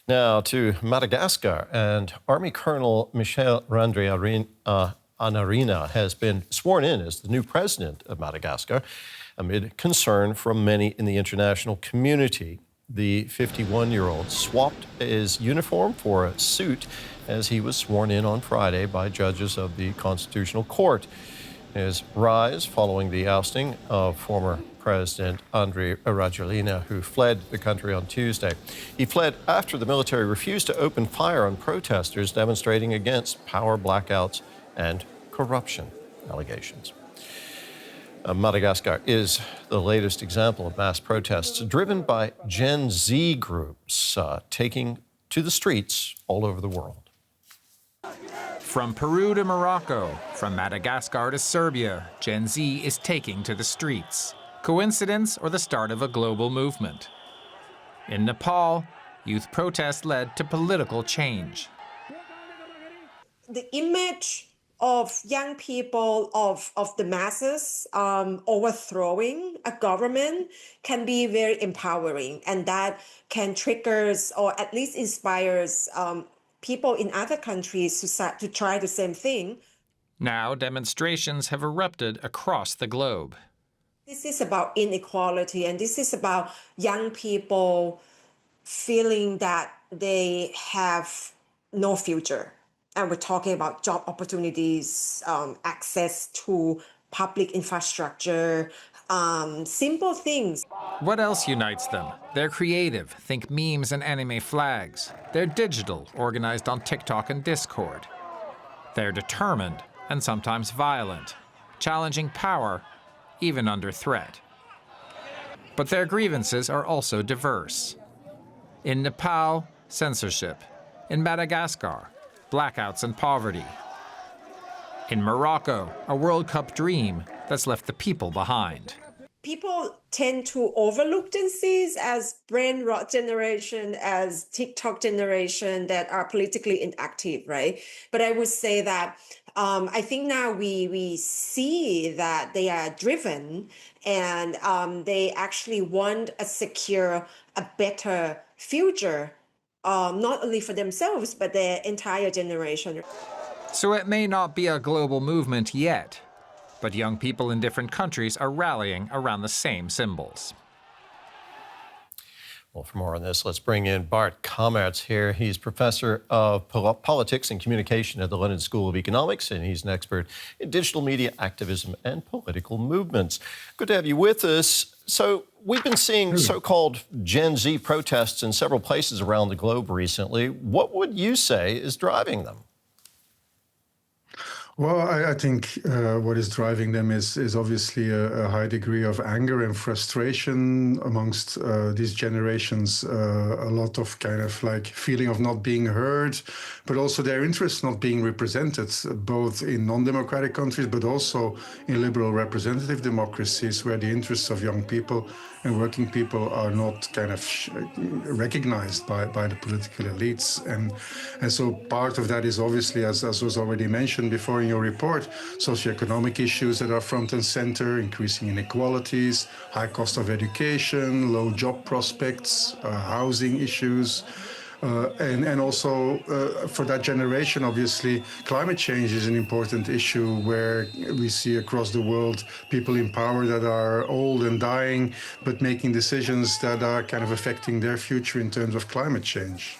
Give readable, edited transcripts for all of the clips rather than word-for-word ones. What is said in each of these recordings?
Now to Madagascar, and Army Colonel Michel Anarina has been sworn in as the new president of Madagascar amid concern from many in the international community. The 51-year-old swapped his uniform for a suit as he was sworn in on Friday by judges of the Constitutional Court. His rise following the ousting of former President Andry Rajoelina, who fled the country on Tuesday. He fled after the military refused to open fire on protesters demonstrating against power blackouts and corruption allegations. Madagascar is the latest example of mass protests driven by Gen Z groups taking to the streets all over the world. From Peru to Morocco, from Madagascar to Serbia, Gen Z is taking to the streets. Coincidence or the start of a global movement? In Nepal, youth protest led to political change. The image of young people, of the masses overthrowing a government can be very empowering, and that can triggers or at least inspires people in other countries to try the same thing. Now demonstrations have erupted across the globe. This is about inequality, and this is about young people feeling that they have no future. And we're talking about job opportunities, access to public infrastructure, simple things. What else unites them? They're creative, think memes and anime flags. They're digital, organized on TikTok and Discord. They're determined and sometimes violent, challenging power, even under threat. But their grievances are also diverse. In Nepal, censorship. In Madagascar, blackouts and poverty. In Morocco, a World Cup dream that's left the people behind. People tend to overlook Gen Zs as brain rot generation, as TikTok generation that are politically inactive, right? But I would say that I think now we see that they are driven, and they actually want a secure, a better future, not only for themselves, but their entire generation. So it may not be a global movement yet, but young people in different countries are rallying around the same symbols. Well, for more on this, let's bring in Bart Cammaerts here. He's professor of politics and communication at the London School of Economics, and he's an expert in digital media activism and political movements. Good to have you with us. So we've been seeing so-called Gen Z protests in several places around the globe recently. What would you say is driving them? Well, I think what is driving them is obviously a high degree of anger and frustration amongst these generations, a lot of kind of like feeling of not being heard, but also their interests not being represented, both in non-democratic countries, but also in liberal representative democracies where the interests of young people and working people are not kind of recognized by the political elites. And so part of that is obviously, as was already mentioned before in your report, socioeconomic issues that are front and center, increasing inequalities, high cost of education, low job prospects, housing issues. And also for that generation, obviously, climate change is an important issue where we see across the world people in power that are old and dying, but making decisions that are kind of affecting their future in terms of climate change.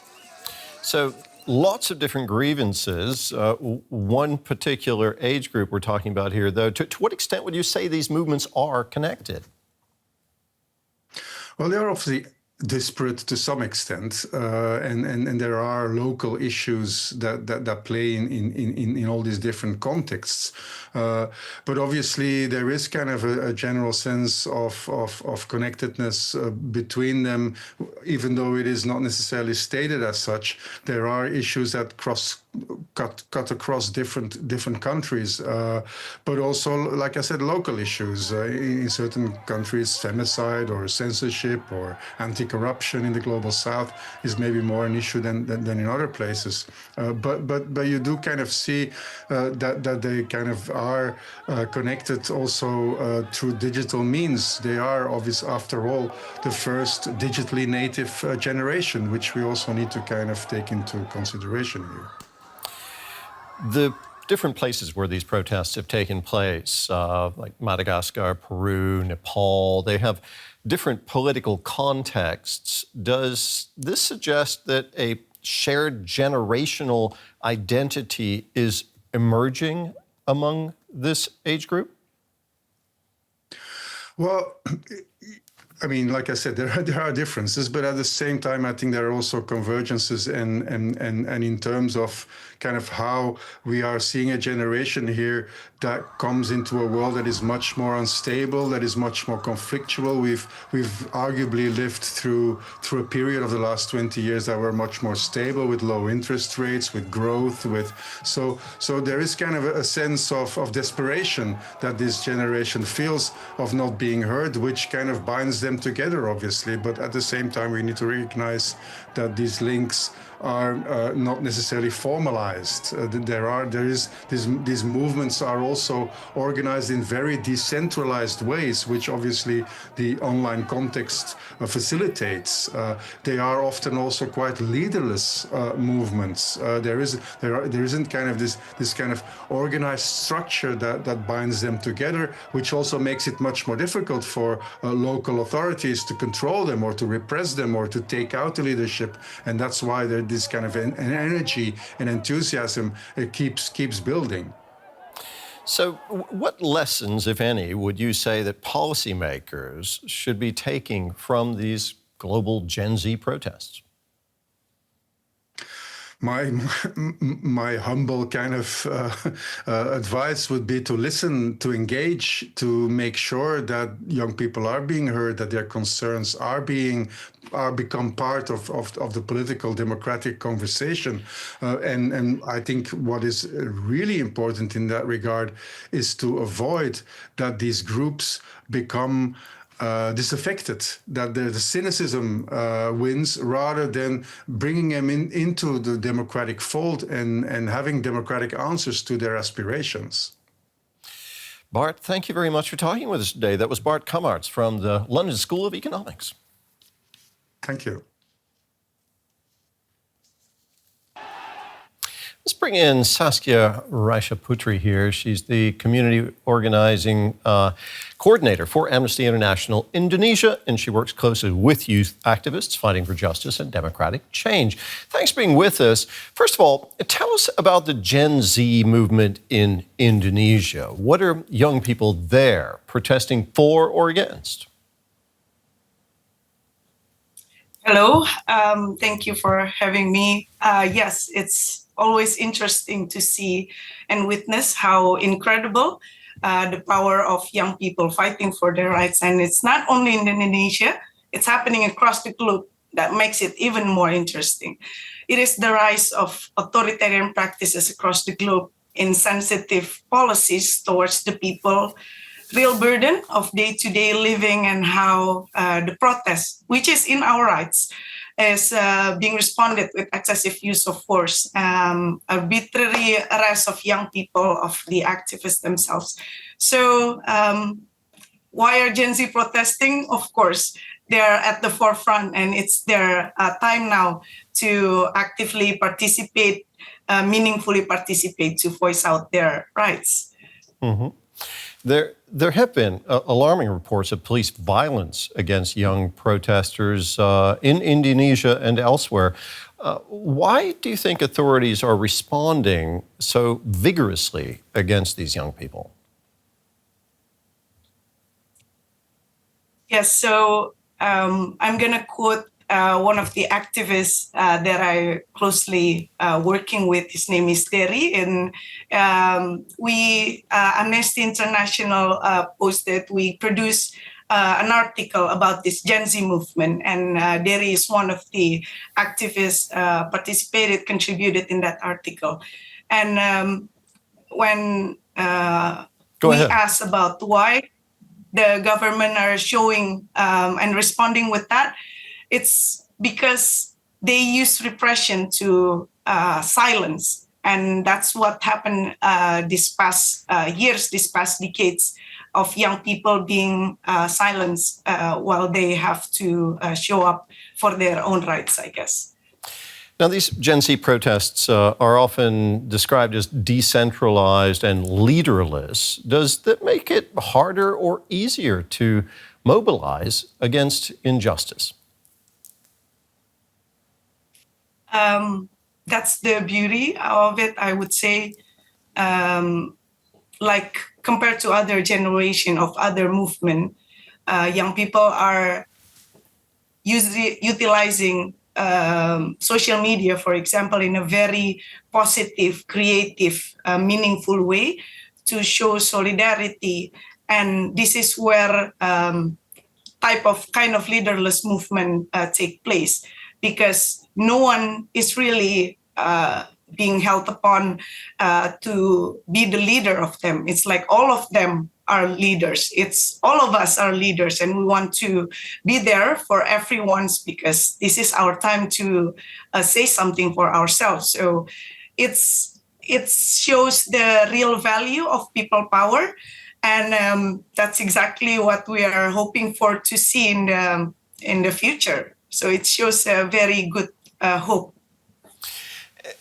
So lots of different grievances. One particular age group we're talking about here, though, to what extent would you say these movements are connected? Well, they are obviously disparate to some extent, and there are local issues that play in all these different contexts. But obviously, there is kind of a general sense of connectedness between them, even though it is not necessarily stated as such. There are issues that cut across different countries, but also, like I said, local issues in certain countries, femicide or censorship or anti corruption in the global south is maybe more an issue than in other places. But you do kind of see that they kind of are connected also through digital means. They are obviously, after all, the first digitally native generation, which we also need to kind of take into consideration here. The different places where these protests have taken place, like Madagascar, Peru, Nepal, they have different political contexts. Does this suggest that a shared generational identity is emerging among this age group? Well, I mean, like I said, there are differences, but at the same time, I think there are also convergences, and in terms of kind of how we are seeing a generation here that comes into a world that is much more unstable, that is much more conflictual. We've arguably lived through a period of the last 20 years that were much more stable, with low interest rates, with growth, so there is kind of a sense of desperation that this generation feels of not being heard, which kind of binds them together, obviously. But at the same time, we need to recognize that these links are not necessarily formalized. These movements are also organized in very decentralized ways, which obviously the online context facilitates. They are often also quite leaderless movements. There isn't kind of this kind of organized structure that binds them together, which also makes it much more difficult for local authorities to control them or to repress them or to take out the leadership. And that's why this kind of an energy and enthusiasm keeps building. So what lessons, if any, would you say that policymakers should be taking from these global Gen Z protests? My humble kind of advice would be to listen, to engage, to make sure that young people are being heard, that their concerns are become part of the political democratic conversation. And I think what is really important in that regard is to avoid that these groups become disaffected, that the cynicism wins, rather than bringing them into the democratic fold and having democratic answers to their aspirations. Bart, thank you very much for talking with us today. That was Bart Cammaerts from the London School of Economics. Thank you. Let's bring in Saskia Raishaputri here. She's the community organizing coordinator for Amnesty International Indonesia, and she works closely with youth activists fighting for justice and democratic change. Thanks for being with us. First of all, tell us about the Gen Z movement in Indonesia. What are young people there protesting for or against? Hello, thank you for having me. Yes, it's always interesting to see and witness how incredible the power of young people fighting for their rights. And it's not only in Indonesia, it's happening across the globe. That makes it even more interesting. It is the rise of authoritarian practices across the globe, insensitive policies towards the people, real burden of day-to-day living, and how the protest, which is in our rights, is being responded with excessive use of force, arbitrary arrest of young people, of the activists themselves. So why are Gen Z protesting? Of course, they're at the forefront, and it's their time now to actively participate, meaningfully participate, to voice out their rights. Mm-hmm. There have been alarming reports of police violence against young protesters in Indonesia and elsewhere. Why do you think authorities are responding so vigorously against these young people? Yes, so I'm going to quote one of the activists that I closely working with. His name is Terry, and Amnesty International we produced an article about this Gen Z movement, and Terry is one of the activists contributed in that article. And when we asked about why the government are showing and responding with that, it's because they use repression to silence. And that's what happened this past years, this past decades, of young people being silenced while they have to show up for their own rights, I guess. Now, these Gen Z protests are often described as decentralized and leaderless. Does that make it harder or easier to mobilize against injustice? That's the beauty of it, I would say. Like compared to other generation of other movement, young people are utilizing social media, for example, in a very positive, creative, meaningful way to show solidarity. And this is where kind of leaderless movement take place, because no one is really being held upon to be the leader of them. It's like all of them are leaders. It's all of us are leaders, and we want to be there for everyone's, because this is our time to say something for ourselves. So it shows the real value of people power, and that's exactly what we are hoping for to see in the future. So it shows a very good hope.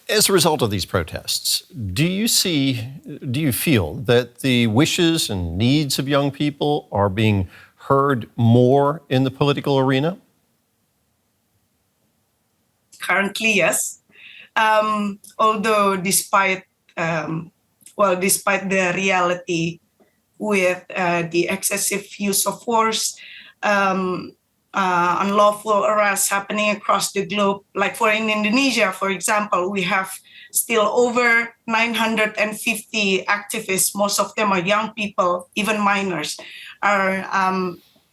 As a result of these protests, do you feel that the wishes and needs of young people are being heard more in the political arena? Currently, yes. Although despite the reality with the excessive use of force, unlawful arrests happening across the globe. Like in Indonesia, for example, we have still over 950 activists. Most of them are young people, even minors, are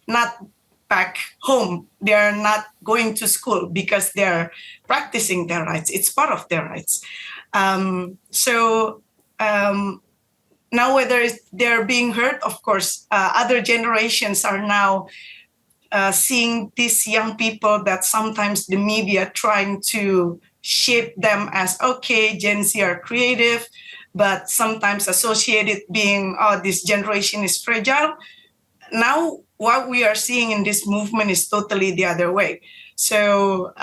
not back home. They are not going to school because they're practicing their rights. It's part of their rights. Now whether they're being heard, of course, other generations are now seeing these young people that sometimes the media trying to shape them as, okay, Gen Z are creative, but sometimes associated being, oh, this generation is fragile. Now, what we are seeing in this movement is totally the other way. So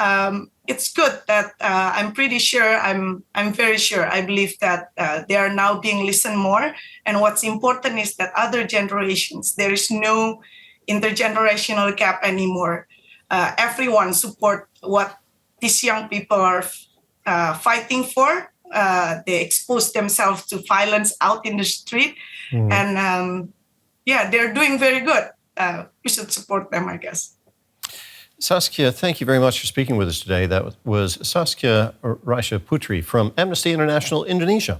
it's good that I'm pretty sure, I'm very sure, I believe that they are now being listened more. And what's important is that other generations, there is no intergenerational gap anymore. Everyone support what these young people are fighting for. They expose themselves to violence out in the street. And they're doing very good. We should support them, I guess. Saskia, thank you very much for speaking with us today. That was Saskia Raishaputri from Amnesty International Indonesia.